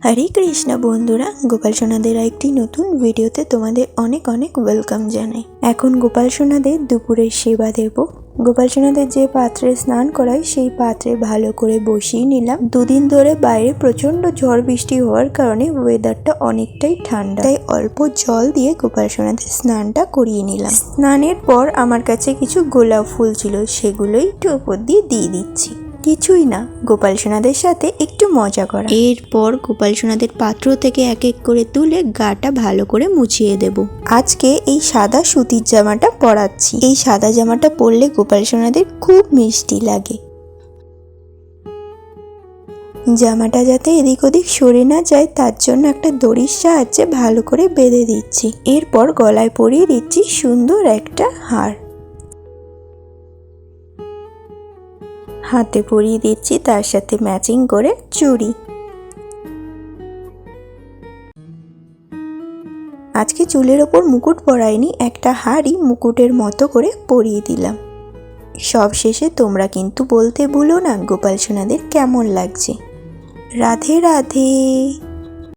হরে কৃষ্ণ বন্ধুরা, গোপাল সোনাদের একটি নতুন ভিডিওতে তোমাদের অনেক অনেক ওয়েলকাম জানাই। এখন গোপাল সোনাদের দুপুরের সেবা দেব। গোপাল সোনাদের যে পাত্রে স্নান করাই সেই পাত্রে ভালো করে বসিয়ে নিলাম। দুদিন ধরে বাইরে প্রচন্ড ঝড় বৃষ্টি হওয়ার কারণে ওয়েদারটা অনেকটাই ঠান্ডা, তাই অল্প জল দিয়ে গোপাল সোনাদের স্নানটা করিয়ে নিলাম। স্নানের পর আমার কাছে কিছু গোলাপ ফুল ছিল, সেগুলোই একটু উপর দিয়ে দিচ্ছি। কিছুই না, গোপাল সোনাদের সাথে একটু মজা করা। এরপর গোপাল সোনাদের পাত্র থেকে এক এক করে তুলে গাটা ভালো করে মুছিয়ে দেব। আজকে এই সাদা সুতির জামাটা পরাচ্ছি। এই সাদা জামাটা পরলে গোপাল সোনাদের খুব মিষ্টি লাগে। জামাটা যাতে এদিক ওদিক সরে না যায় তার জন্য একটা দড়ির সাহায্যে ভালো করে বেঁধে দিচ্ছি। এরপর গলায় পরিয়ে দিচ্ছি সুন্দর একটা হার। হাতে পরিয়ে দিচ্ছি তার সাথে ম্যাচিং করে চুড়ি। আজকে চুলের ওপর মুকুট পরাইনি, একটা হাড়ি মুকুটের মতো করে পরিয়ে দিলাম। সব শেষে তোমরা কিন্তু বলতে ভুলো না গোপাল সোনাদের কেমন লাগছে। রাধে রাধে।